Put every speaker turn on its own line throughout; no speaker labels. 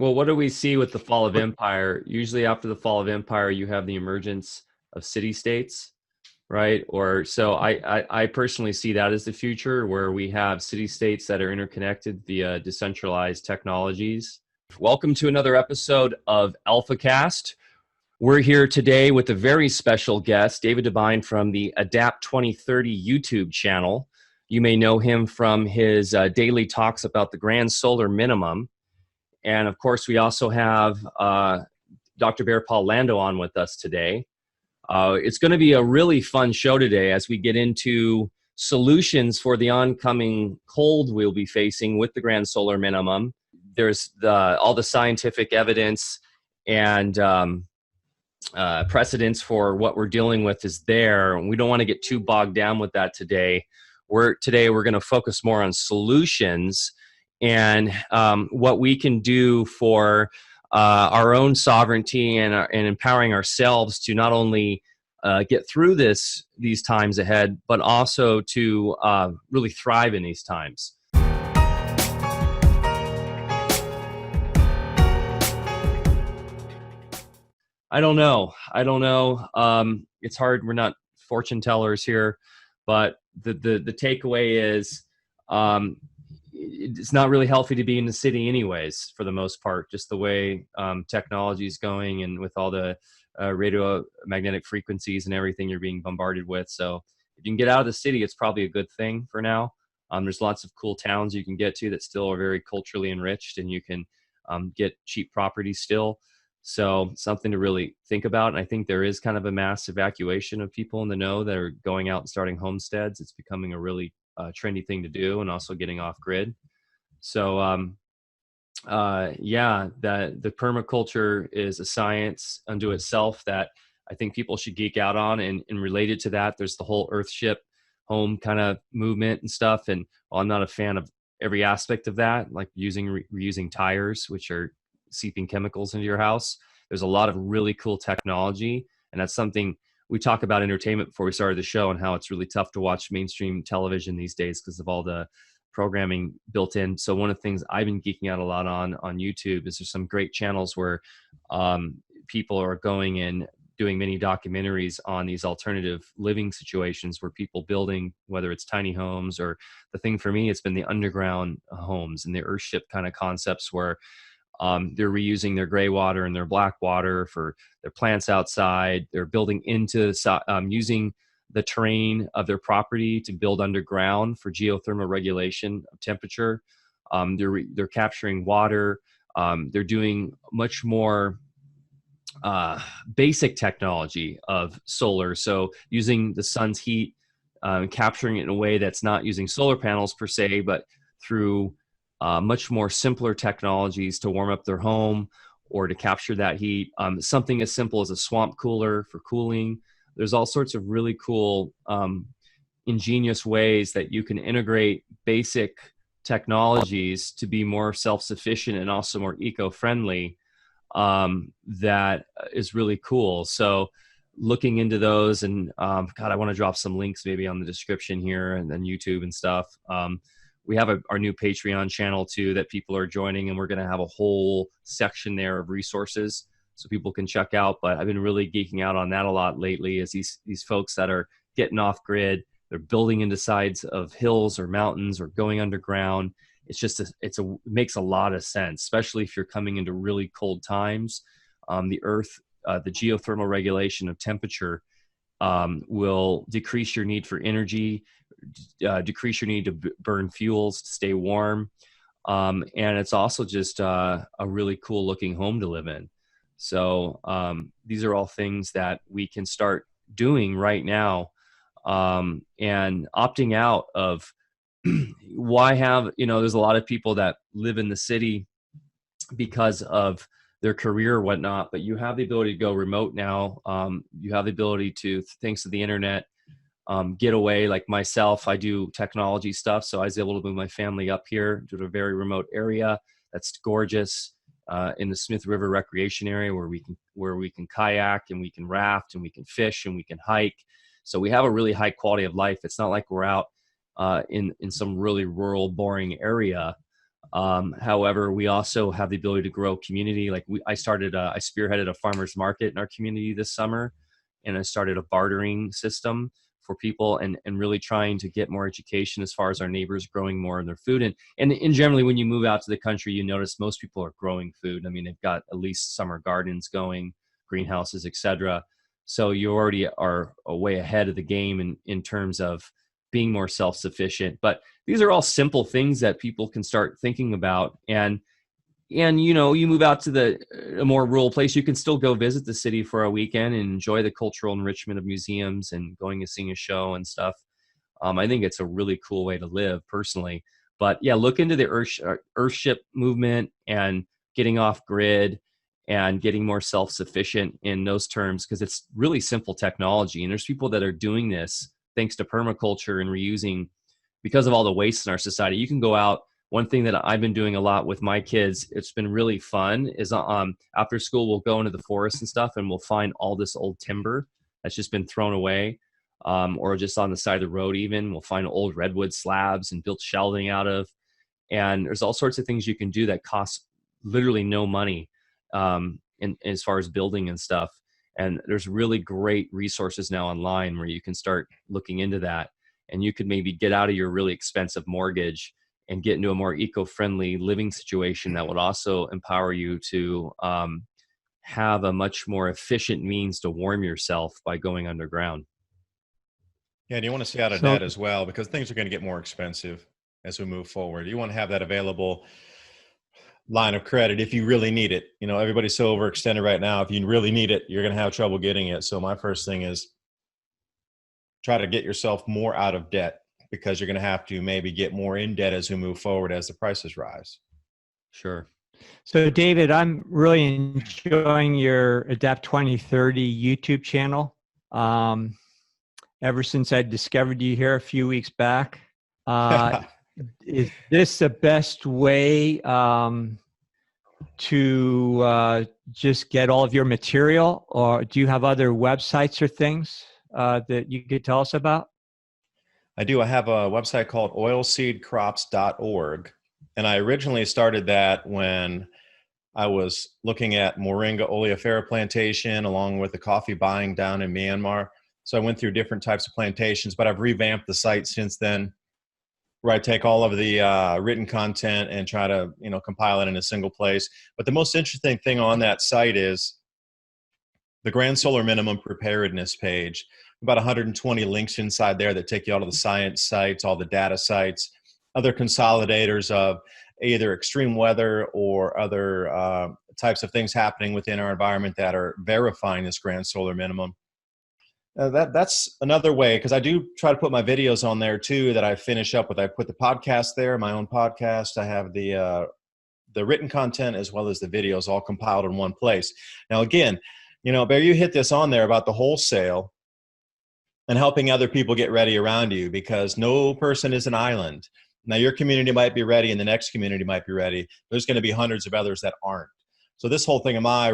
Well, what do we see with the fall of empire? Usually after the fall of empire, you have the emergence of city-states, right? Or so I personally see that as the future, where we have city-states that are interconnected via decentralized technologies. Welcome to another episode of AlphaCast. We're here today with a very special guest, David DuByne from the Adapt 2030 YouTube channel. You may know him from his daily talks about the Grand Solar Minimum. And of course, we also have Dr. Berre Lando on with us today. It's going to be a really fun show today as we get into solutions for the oncoming cold we'll be facing with the Grand Solar Minimum. There's all the scientific evidence and precedence for what we're dealing with is there. We don't want to get too bogged down with that today. Today we're going to focus more on solutions and what we can do for our own sovereignty and empowering ourselves to not only get through these times ahead, but also to really thrive in these times. I don't know. It's hard. We're not fortune tellers here, but the takeaway is it's not really healthy to be in the city anyways, for the most part, just the way technology is going and with all the radio magnetic frequencies and everything you're being bombarded with. So if you can get out of the city, it's probably a good thing for now. There's lots of cool towns you can get to that still are very culturally enriched, and you can get cheap property still. So something to really think about. And I think there is kind of a mass evacuation of people in the know that are going out and starting homesteads. It's becoming a really trendy thing to do, and also getting off grid. So yeah, the permaculture is a science unto itself that I think people should geek out on. And related to that, there's the whole Earthship home kind of movement and stuff. And while I'm not a fan of every aspect of that, like reusing tires, which are seeping chemicals into your house, there's a lot of really cool technology. And that's something we talk about entertainment before we started the show, and how it's really tough to watch mainstream television these days because of all the programming built in. So one of the things I've been geeking out a lot on YouTube is there's some great channels where people are going and doing mini documentaries on these alternative living situations where people building, whether it's tiny homes, or the thing for me, it's been the underground homes and the Earthship kind of concepts where they're reusing their gray water and their black water for their plants outside. They're building into using the terrain of their property to build underground for geothermal regulation of temperature. They're capturing water. They're doing much more basic technology of solar. So using the sun's heat, capturing it in a way that's not using solar panels per se, but through much more simpler technologies to warm up their home or to capture that heat. Something as simple as a swamp cooler for cooling. There's all sorts of really cool, ingenious ways that you can integrate basic technologies to be more self-sufficient and also more eco-friendly. That is really cool. So looking into those, and God, I want to drop some links maybe on the description here, and then YouTube and stuff. We have our new Patreon channel too that people are joining, and we're going to have a whole section there of resources so people can check out. But I've been really geeking out on that a lot lately, as these folks that are getting off grid, they're building into sides of hills or mountains or going underground. It makes a lot of sense, especially if you're coming into really cold times. The earth, the geothermal regulation of temperature will decrease your need for energy, decrease your need to burn fuels to stay warm. And it's also just a really cool looking home to live in. So these are all things that we can start doing right now, and opting out of there's a lot of people that live in the city because of their career or whatnot, but you have the ability to go remote now. You have the ability to, thanks to the internet, get away. Like myself, I do technology stuff, so I was able to move my family up here to a very remote area that's gorgeous, in the Smith River recreation area where we can kayak and we can raft and we can fish and we can hike. So we have a really high quality of life. It's not like we're out in some really rural, boring area. However, we also have the ability to grow community. Like I spearheaded a farmer's market in our community this summer, and I started a bartering system for people, and really trying to get more education as far as our neighbors growing more of their food. And in generally, when you move out to the country, you notice most people are growing food. I mean, they've got at least summer gardens going, greenhouses, etc. So you already are way ahead of the game in terms of being more self-sufficient. But these are all simple things that people can start thinking about. And you know, you move out to a more rural place, you can still go visit the city for a weekend and enjoy the cultural enrichment of museums and going to sing a show and stuff. I think it's a really cool way to live personally. But yeah, look into the Earthship movement and getting off grid and getting more self-sufficient in those terms, because it's really simple technology. And there's people that are doing this thanks to permaculture and reusing, because of all the waste in our society. You can go out. One thing that I've been doing a lot with my kids, it's been really fun, is after school, we'll go into the forest and stuff, and we'll find all this old timber that's just been thrown away, or just on the side of the road even. We'll find old redwood slabs and build shelving out of. And there's all sorts of things you can do that cost literally no money as far as building and stuff. And there's really great resources now online where you can start looking into that. And you could maybe get out of your really expensive mortgage and get into a more eco-friendly living situation that would also empower you to have a much more efficient means to warm yourself by going underground.
Yeah, and you want to stay out of debt as well, because things are going to get more expensive as we move forward. You want to have that available line of credit if you really need it. You know, everybody's so overextended right now. If you really need it, you're going to have trouble getting it. So my first thing is try to get yourself more out of debt, because you're going to have to maybe get more in debt as we move forward as the prices rise.
Sure.
So David, I'm really enjoying your Adapt 2030 YouTube channel. Ever since I discovered you here a few weeks back, is this the best way to just get all of your material, or do you have other websites or things that you could tell us about?
I do. I have a website called oilseedcrops.org. And I originally started that when I was looking at Moringa oleifera plantation along with the coffee buying down in Myanmar. So I went through different types of plantations, but I've revamped the site since then, where I take all of the written content and try to, you know, compile it in a single place. But the most interesting thing on that site is the Grand Solar Minimum preparedness page. About 120 links inside there that take you all of the science sites, all the data sites, other consolidators of either extreme weather or other types of things happening within our environment that are verifying this Grand Solar Minimum. That's another way, because I do try to put my videos on there too that I finish up with. I put the podcast there, my own podcast. I have the written content as well as the videos all compiled in one place. Now, again, you know, Berre, you hit this on there about the wholesale and helping other people get ready around you, because no person is an island. Now, your community might be ready and the next community might be ready. There's going to be hundreds of others that aren't. So this whole thing of my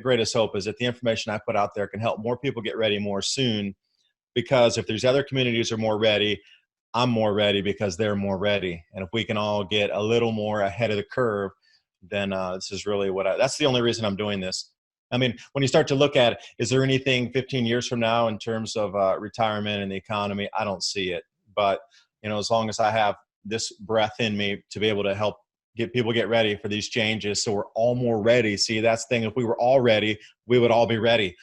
greatest hope is that the information I put out there can help more people get ready more soon, because if there's other communities are more ready, I'm more ready because they're more ready. And if we can all get a little more ahead of the curve, then this is really that's the only reason I'm doing this. I mean, when you start to look at it, is there anything 15 years from now in terms of retirement and the economy? I don't see it. But, you know, as long as I have this breath in me to be able to help get people get ready for these changes, so we're all more ready. See, that's the thing. If we were all ready, we would all be ready.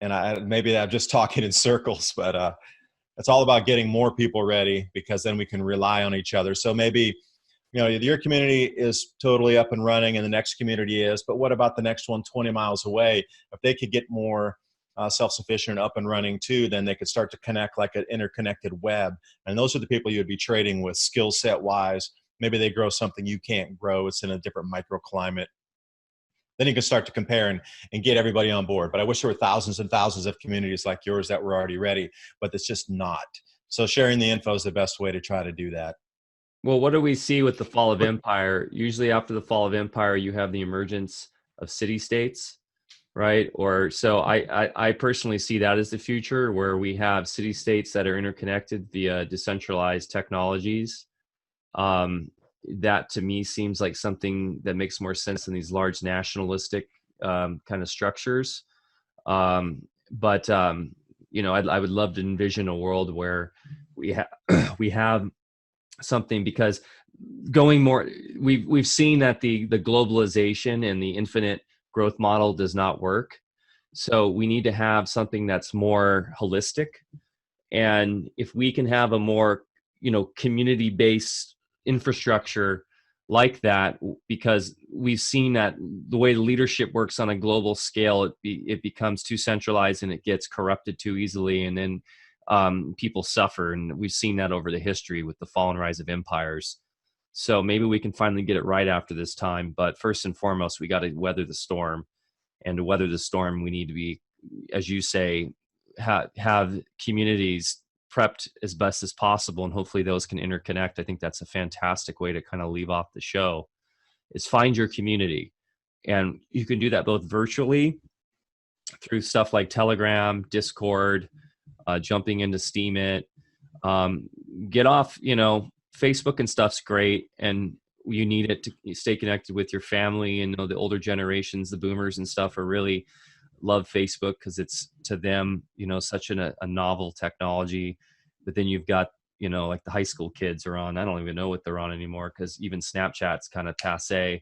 And maybe I'm just talking in circles, but it's all about getting more people ready, because then we can rely on each other. So maybe, you know, your community is totally up and running and the next community is, but what about the next one 20 miles away? If they could get more self-sufficient and up and running too, then they could start to connect like an interconnected web. And those are the people you'd be trading with skill set wise. Maybe they grow something you can't grow. It's in a different microclimate. Then you can start to compare and get everybody on board. But I wish there were thousands and thousands of communities like yours that were already ready, but it's just not. So sharing the info is the best way to try to do that.
Well, what do we see with the fall of empire? Usually after the fall of empire, you have the emergence of city-states, right? Or so I personally see that as the future, where we have city-states that are interconnected via decentralized technologies. that to me seems like something that makes more sense than these large nationalistic kind of structures. But I would love to envision a world where we have something, because going more, we've seen that the globalization and the infinite growth model does not work. So we need to have something that's more holistic. And if we can have a more, community-based infrastructure like that, because we've seen that the way the leadership works on a global scale, it becomes too centralized and it gets corrupted too easily. And then people suffer. And we've seen that over the history with the fall and rise of empires. So maybe we can finally get it right after this time. But first and foremost, we got to weather the storm. And to weather the storm, we need to be, as you say, have communities prepped as best as possible, and hopefully those can interconnect. I think that's a fantastic way to kind of leave off the show, is find your community. And you can do that both virtually through stuff like Telegram, Discord, jumping into Steam It. Get off, Facebook and stuff's great, and you need it to stay connected with your family. And the older generations, the boomers and stuff, are really love Facebook because it's, to them, such a novel technology. But then you've got, like the high school kids are on, I don't even know what they're on anymore, because even Snapchat's kind of passé.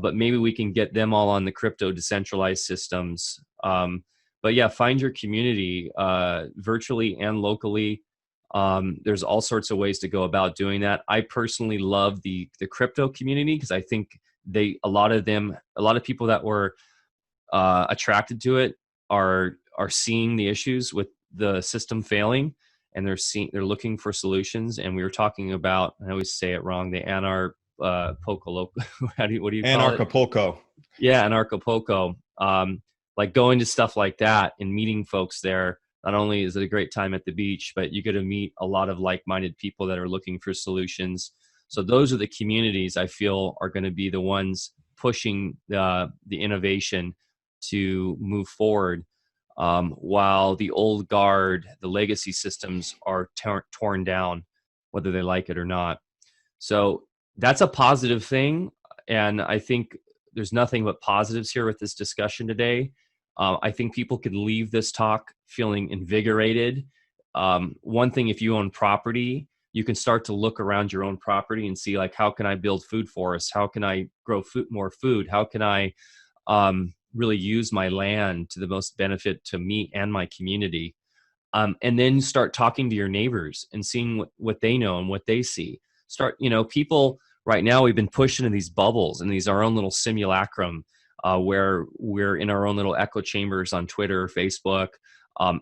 But maybe we can get them all on the crypto decentralized systems. But yeah, find your community virtually and locally. There's all sorts of ways to go about doing that. I personally love the crypto community, because I think a lot of people that were attracted to it are seeing the issues with the system failing, and they're looking for solutions. And we were talking about, I always say it wrong, the what do you call it?
Anarchapulco.
Yeah, Anarchapulco. Like going to stuff like that and meeting folks there. Not only is it a great time at the beach, but you get to meet a lot of like-minded people that are looking for solutions. So those are the communities I feel are going to be the ones pushing the innovation to move forward, while the old guard, the legacy systems, are torn down, whether they like it or not. So that's a positive thing. And I think there's nothing but positives here with this discussion today. I think people could leave this talk feeling invigorated. One thing, if you own property, you can start to look around your own property and see, like, how can I build food forests? How can I grow more food? How can I really use my land to the most benefit to me and my community? And then start talking to your neighbors and seeing what they know and what they see. People right now, we've been pushed into these bubbles and our own little simulacrum, where we're in our own little echo chambers on Twitter, Facebook.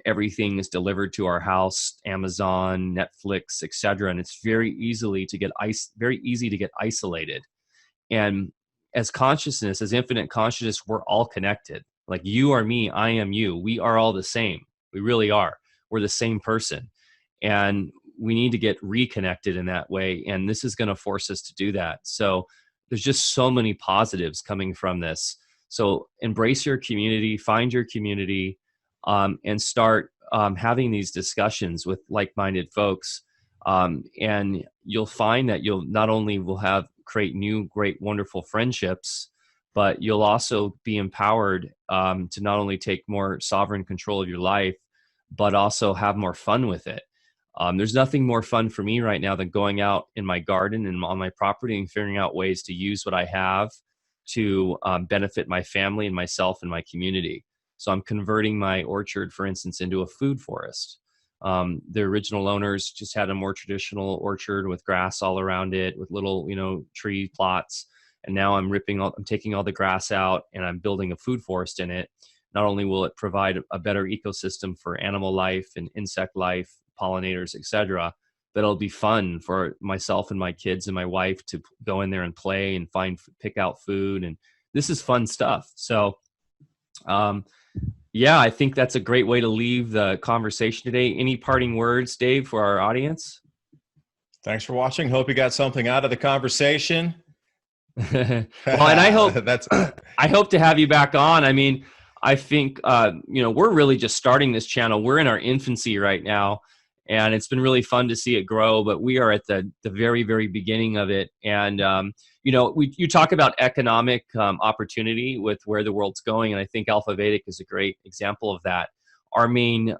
Everything is delivered to our house, Amazon, Netflix, etc. And it's very easy to get isolated. And as consciousness, as infinite consciousness, we're all connected. Like, you are me, I am you. We are all the same. We really are. We're the same person. And we need to get reconnected in that way. And this is going to force us to do that. So there's just so many positives coming from this. So embrace your community, find your community, and start having these discussions with like-minded folks. And you'll find that you'll not only create new, great, wonderful friendships, but you'll also be empowered to not only take more sovereign control of your life, but also have more fun with it. There's nothing more fun for me right now than going out in my garden and on my property and figuring out ways to use what I have to benefit my family and myself and my community. So I'm converting my orchard, for instance, into a food forest. The original owners just had a more traditional orchard with grass all around it, with little, tree plots. And now I'm taking all the grass out and I'm building a food forest in it. Not only will it provide a better ecosystem for animal life and insect life, pollinators, etc., but it'll be fun for myself and my kids and my wife to go in there and play and pick out food. And this is fun stuff. So, yeah, I think that's a great way to leave the conversation today. Any parting words, Dave, for our audience?
Thanks for watching. Hope you got something out of the conversation.
Well, and I hope to have you back on. I mean, I think, we're really just starting this channel. We're in our infancy right now. and it's been really fun to see it grow. But we are at the very, very beginning of it. And you talk about economic opportunity with where the world's going, and I think Alfa Vedic is a great example of that. Our main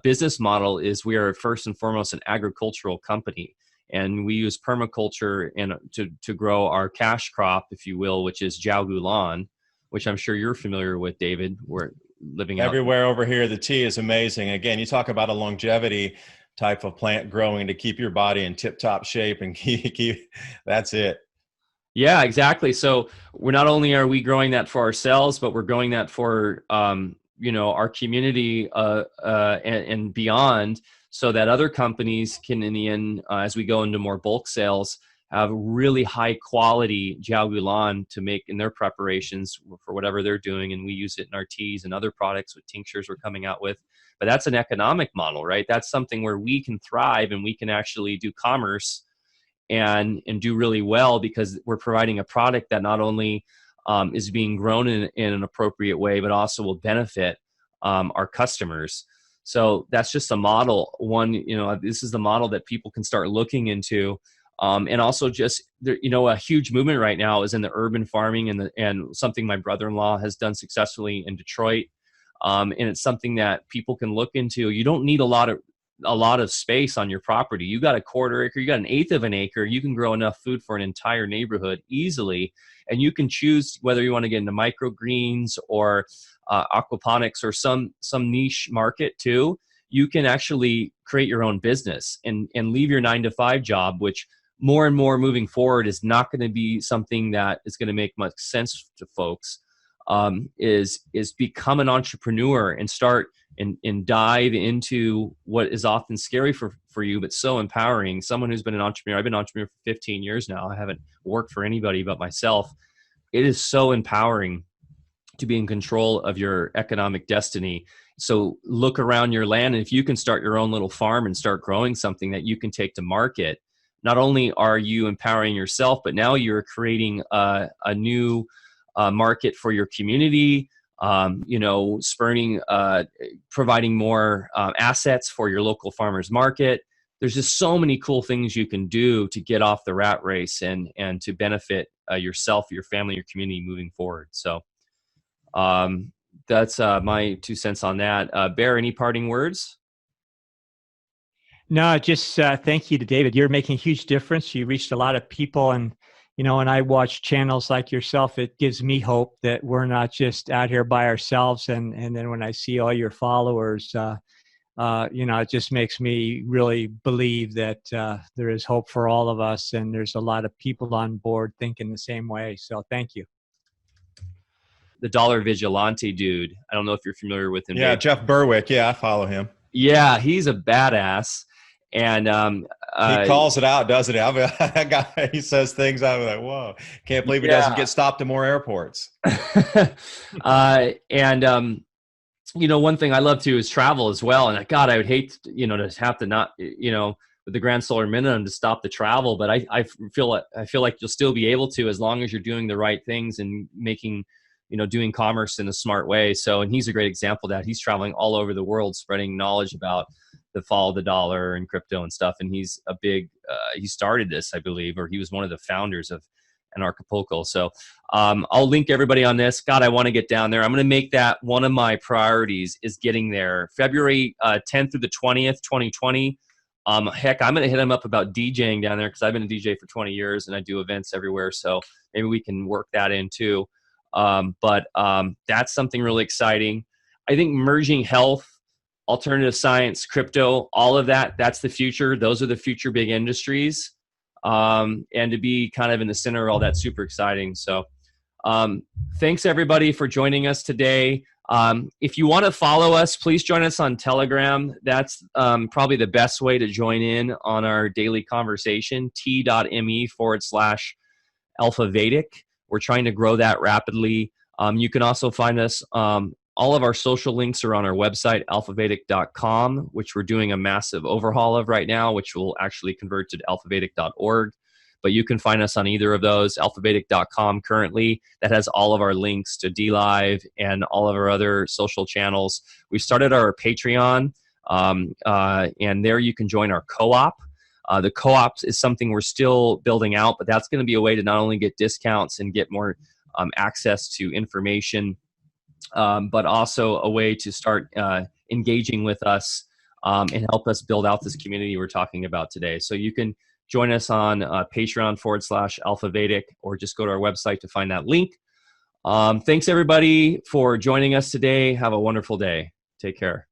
business model is we are first and foremost an agricultural company, and we use permaculture to grow our cash crop, if you will, which is Jiao Gu Lan, which I'm sure you're familiar with, David. We're living
everywhere over here. The tea is amazing. Again, you talk about a longevity type of plant growing to keep your body in tip-top shape and keep that's it.
Yeah, exactly. So we're not only are we growing that for ourselves, but we're growing that for our community and beyond, so that other companies can, in the end, as we go into more bulk sales, have really high quality Jiao Gu Lan to make in their preparations for whatever they're doing. And we use it in our teas and other products with tinctures we're coming out with. But that's an economic model, right? That's something where we can thrive and we can actually do commerce and do really well, because we're providing a product that not only is being grown in an appropriate way, but also will benefit our customers. So that's just a model. This is the model that people can start looking into. And also just, a huge movement right now is in the urban farming and something my brother-in-law has done successfully in Detroit. And it's something that people can look into. You don't need a lot of space on your property. You got a quarter acre, you got an eighth of an acre, you can grow enough food for an entire neighborhood easily. And you can choose whether you want to get into microgreens or aquaponics or some niche market too. You can actually create your own business and leave your 9-to-5 job, which more and more moving forward is not going to be something that is going to make much sense to folks. Is become an entrepreneur and start and dive into what is often scary for you, but so empowering. Someone who's been an entrepreneur, I've been an entrepreneur for 15 years now. I haven't worked for anybody but myself. It is so empowering to be in control of your economic destiny. So look around your land, and if you can start your own little farm and start growing something that you can take to market, not only are you empowering yourself, but now you're creating a new market for your community, providing more assets for your local farmers market. There's just so many cool things you can do to get off the rat race and to benefit yourself, your family, your community moving forward. So that's my 2 cents on that. Berre, any parting words?
No, just thank you to David. You're making a huge difference. You reached a lot of people, and when I watch channels like yourself, it gives me hope that we're not just out here by ourselves. And then when I see all your followers, it just makes me really believe that there is hope for all of us, and there's a lot of people on board thinking the same way. So thank you.
The Dollar Vigilante dude. I don't know if you're familiar with him.
Yeah,
Dave.
Jeff Berwick. Yeah, I follow him.
Yeah, he's a badass. And
he calls it out, doesn't he? That guy, he says things. I'm like, whoa, can't believe he doesn't get stopped at more airports.
One thing I love to is travel as well. And God, I would hate, to have to not, with the Grand Solar Minimum to stop the travel. But I feel like you'll still be able to, as long as you're doing the right things and making, doing commerce in a smart way. So, and he's a great example of that. He's traveling all over the world, spreading knowledge about the fall of the dollar and crypto and stuff. And he's a big, he started this, I believe, or he was one of the founders of Acapulco. So I'll link everybody on this. God, I want to get down there. I'm going to make that one of my priorities, is getting there. February 10th through the 20th, 2020. Heck, I'm going to hit him up about DJing down there, because I've been a DJ for 20 years and I do events everywhere. So maybe we can work that in too. But that's something really exciting. I think merging health, alternative science, crypto, all of that's the future. Those are the future big industries. And to be kind of in the center of all that, super exciting. So thanks everybody for joining us today. If you want to follow us, please join us on Telegram. That's probably the best way to join in on our daily conversation, t.me/Alfa Vedic. We're trying to grow that rapidly. You can also find us, all of our social links are on our website, alfavedic.com, which we're doing a massive overhaul of right now, which will actually convert to alfavedic.org. But you can find us on either of those, alfavedic.com currently. That has all of our links to DLive and all of our other social channels. We started our Patreon. And there you can join our co-op. The co-op is something we're still building out, but that's going to be a way to not only get discounts and get more access to information, but also a way to start engaging with us and help us build out this community we're talking about today. So you can join us on Patreon/Alfa Vedic, or just go to our website to find that link. Thanks everybody for joining us today. Have a wonderful day. Take care.